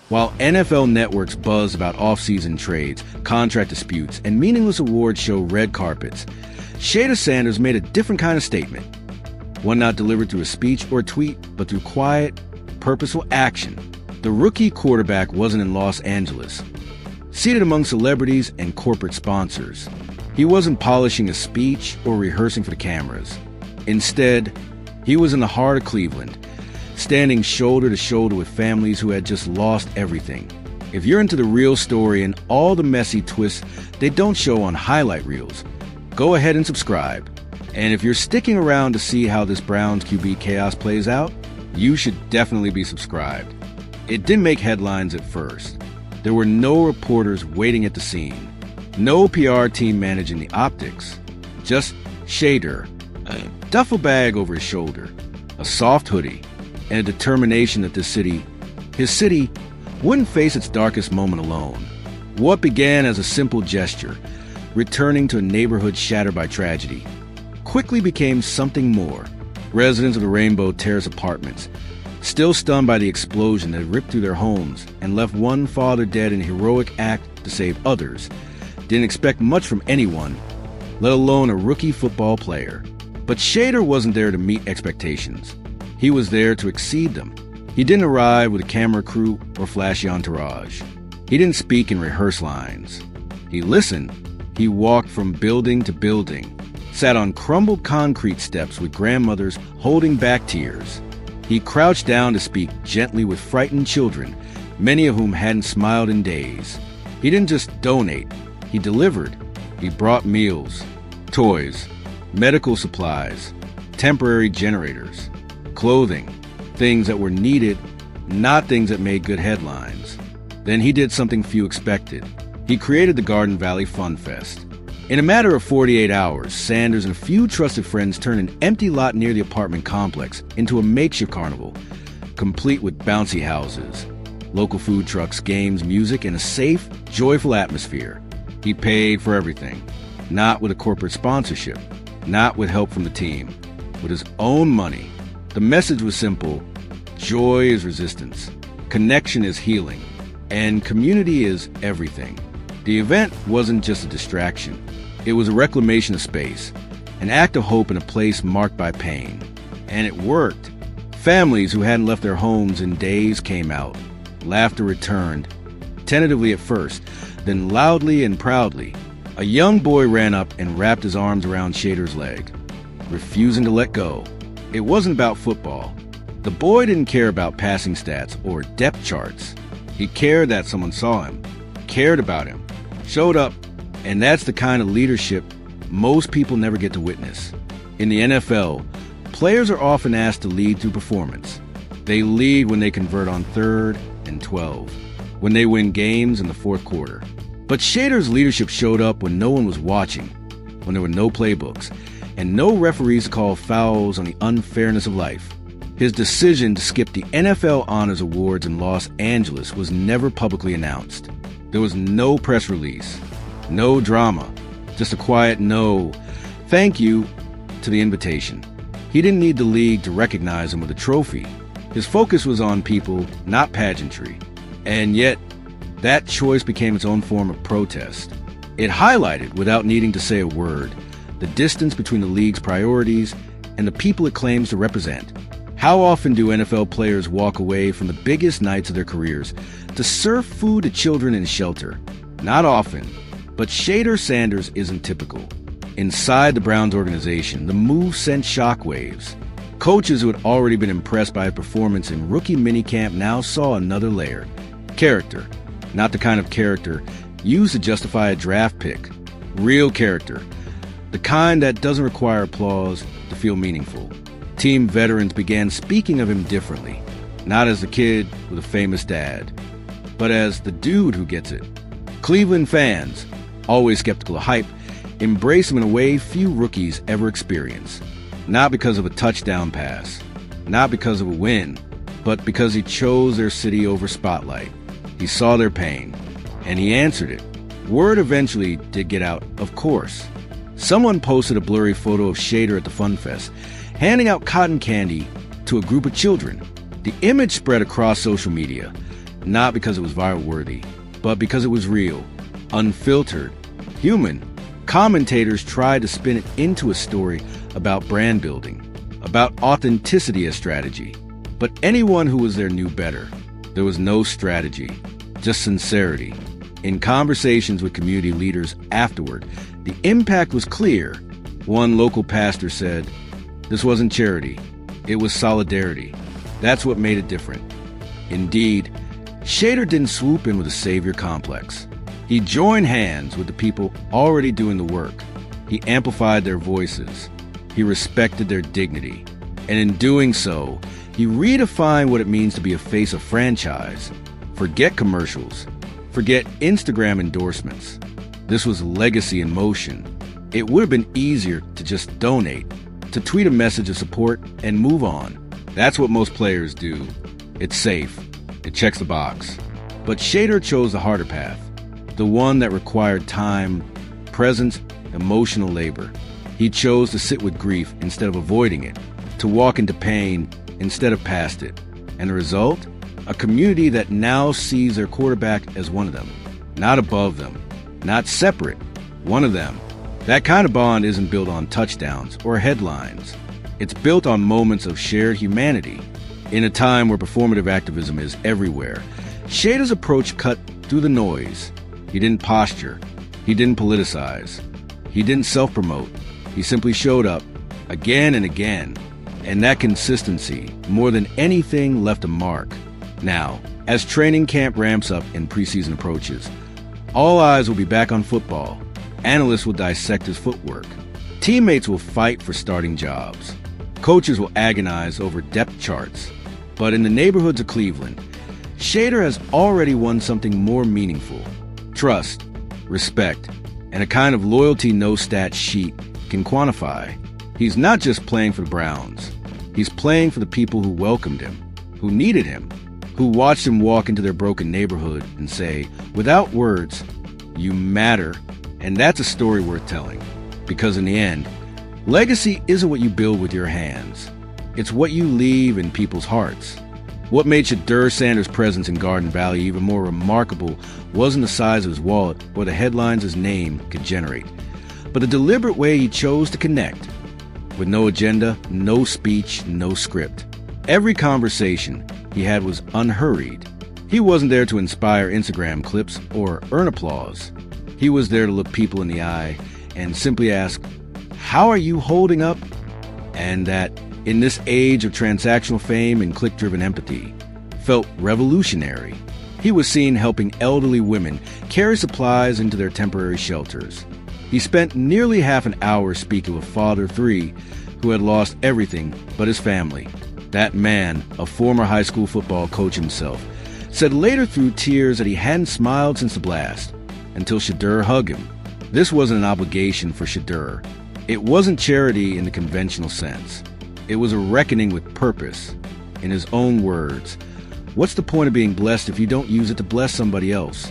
While NFL networks buzz about off-season trades, contract disputes, and meaningless award show red carpets, Shedeur Sanders made a different kind of statement. One not delivered through a speech or a tweet, but through quiet, purposeful action. The rookie quarterback wasn't in Los Angeles, seated among celebrities and corporate sponsors. He wasn't polishing a speech or rehearsing for the cameras. Instead, he was in the heart of Cleveland, standing shoulder to shoulder with families who had just lost everything. If you're into the real story and all the messy twists they don't show on highlight reels, go ahead and subscribe. And if you're sticking around to see how this Browns QB chaos plays out, you should definitely be subscribed. It didn't make headlines at first. There were no reporters waiting at the scene, no PR team managing the optics, just Shedeur, a duffel bag over his shoulder, a soft hoodie, and a determination that his city, wouldn't face its darkest moment alone. What began as a simple gesture, returning to a neighborhood shattered by tragedy, quickly became something more. Residents of the Rainbow Terrace apartments, still stunned by the explosion that ripped through their homes and left one father dead in a heroic act to save others, didn't expect much from anyone, let alone a rookie football player. But Shedeur wasn't there to meet expectations. He was there to exceed them. He didn't arrive with a camera crew or flashy entourage. He didn't speak in rehearsed lines. He listened. He walked from building to building, sat on crumbled concrete steps with grandmothers holding back tears. He crouched down to speak gently with frightened children, many of whom hadn't smiled in days. He didn't just donate. He delivered. He brought meals, toys, medical supplies, temporary generators, clothing, things that were needed, not things that made good headlines. Then he did something few expected. He created the Garden Valley Fun Fest. In a matter of 48 hours, Sanders and a few trusted friends turned an empty lot near the apartment complex into a makeshift carnival, complete with bouncy houses, local food trucks, games, music, and a safe, joyful atmosphere. He paid for everything, not with a corporate sponsorship, not with help from the team, with his own money. The message was simple: joy is resistance, connection is healing, and community is everything. The event wasn't just a distraction. It was a reclamation of space, an act of hope in a place marked by pain. And it worked. Families who hadn't left their homes in days came out. Laughter returned, tentatively at first, then loudly and proudly. A young boy ran up and wrapped his arms around Shedeur's leg, refusing to let go. It wasn't about football. The boy didn't care about passing stats or depth charts. He cared that someone saw him, cared about him, showed up, and that's the kind of leadership most people never get to witness. In the NFL, players are often asked to lead through performance. They lead when they convert on 3rd and 12, when they win games in the 4th quarter. But Shedeur's leadership showed up when no one was watching, when there were no playbooks, and no referees to call fouls on the unfairness of life. His decision to skip the NFL Honors Awards in Los Angeles was never publicly announced. There was no press release, no drama, just a quiet no, thank you, to the invitation. He didn't need the league to recognize him with a trophy. His focus was on people, not pageantry. And yet, that choice became its own form of protest. It highlighted, without needing to say a word, the distance between the league's priorities and the people it claims to represent. How often do NFL players walk away from the biggest nights of their careers to serve food to children in shelter? Not often, but Shedeur Sanders isn't typical. Inside the Browns organization, the move sent shockwaves. Coaches who had already been impressed by a performance in rookie minicamp now saw another layer. Character, not the kind of character used to justify a draft pick. Real character. The kind that doesn't require applause to feel meaningful. Team veterans began speaking of him differently, not as the kid with a famous dad, but as the dude who gets it. Cleveland fans, always skeptical of hype, embrace him in a way few rookies ever experience. Not because of a touchdown pass, not because of a win, but because he chose their city over spotlight. He saw their pain, and he answered it. Word eventually did get out, of course. Someone posted a blurry photo of Shedeur at the Fun Fest, handing out cotton candy to a group of children. The image spread across social media. not because it was viral-worthy, but because it was real, unfiltered, human. Commentators tried to spin it into a story about brand building, about authenticity as strategy. But anyone who was there knew better. There was no strategy, just sincerity. In conversations with community leaders afterward, the impact was clear. One local pastor said, "This wasn't charity, it was solidarity. That's what made it different." Indeed, Shedeur didn't swoop in with a savior complex. He joined hands with the people already doing the work. He amplified their voices. He respected their dignity. And in doing so, he redefined what it means to be a face of franchise. Forget commercials. Forget Instagram endorsements. This was legacy in motion. It would have been easier to just donate, to tweet a message of support and move on. That's what most players do. It's safe. It checks the box. But Shedeur chose the harder path, the one that required time, presence, emotional labor. He chose to sit with grief instead of avoiding it, to walk into pain instead of past it. And the result? A community that now sees their quarterback as one of them, not above them, not separate, one of them. That kind of bond isn't built on touchdowns or headlines. It's built on moments of shared humanity. In a time where performative activism is everywhere, Shedeur's approach cut through the noise. He didn't posture. He didn't politicize. He didn't self-promote. He simply showed up again and again. And that consistency, more than anything, left a mark. Now, as training camp ramps up and preseason approaches, all eyes will be back on football. Analysts will dissect his footwork. Teammates will fight for starting jobs. Coaches will agonize over depth charts. But in the neighborhoods of Cleveland, Shedeur has already won something more meaningful: trust, respect, and a kind of loyalty no stat sheet can quantify. He's not just playing for the Browns. He's playing for the people who welcomed him, who needed him, who watched him walk into their broken neighborhood and say, without words, "You matter." And that's a story worth telling. Because in the end, legacy isn't what you build with your hands. It's what you leave in people's hearts. What made Shedeur Sanders' presence in Garden Valley even more remarkable wasn't the size of his wallet or the headlines his name could generate, but the deliberate way he chose to connect. With no agenda, no speech, no script. Every conversation he had was unhurried. He wasn't there to inspire Instagram clips or earn applause. He was there to look people in the eye and simply ask, "How are you holding up?" And that, in this age of transactional fame and click-driven empathy, felt revolutionary. He was seen helping elderly women carry supplies into their temporary shelters. He spent nearly half an hour speaking with Father of 3 who had lost everything but his family. That man, a former high school football coach himself, said later through tears that he hadn't smiled since the blast, until Shedeur hugged him. This wasn't an obligation for Shedeur. It wasn't charity in the conventional sense. It was a reckoning with purpose. In his own words, what's the point of being blessed if you don't use it to bless somebody else?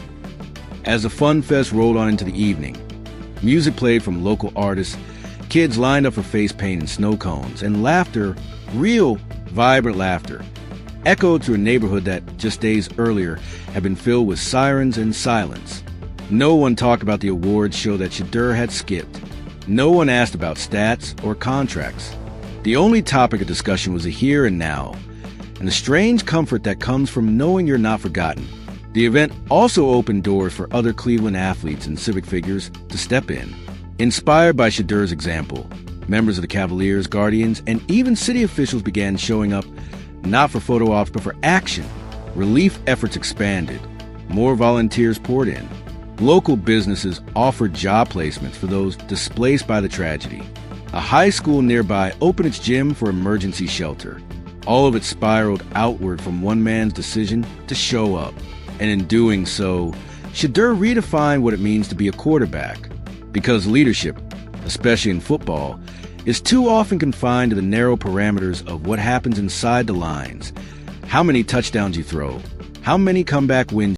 As the fun fest rolled on into the evening, music played from local artists, kids lined up for face paint and snow cones, and laughter, real, vibrant laughter, echoed through a neighborhood that, just days earlier, had been filled with sirens and silence. No one talked about the awards show that Shedeur had skipped. No one asked about stats or contracts. The only topic of discussion was the here and now, and the strange comfort that comes from knowing you're not forgotten. The event also opened doors for other Cleveland athletes and civic figures to step in. Inspired by Shedeur's example, members of the Cavaliers, Guardians, and even city officials began showing up, not for photo ops, but for action. Relief efforts expanded. More volunteers poured in. Local businesses offered job placements for those displaced by the tragedy. A high school nearby opened its gym for emergency shelter. All of it spiraled outward from one man's decision to show up. And in doing so, Shedeur redefined what it means to be a quarterback. Because leadership, especially in football, is too often confined to the narrow parameters of what happens inside the lines. How many touchdowns you throw, how many comeback wins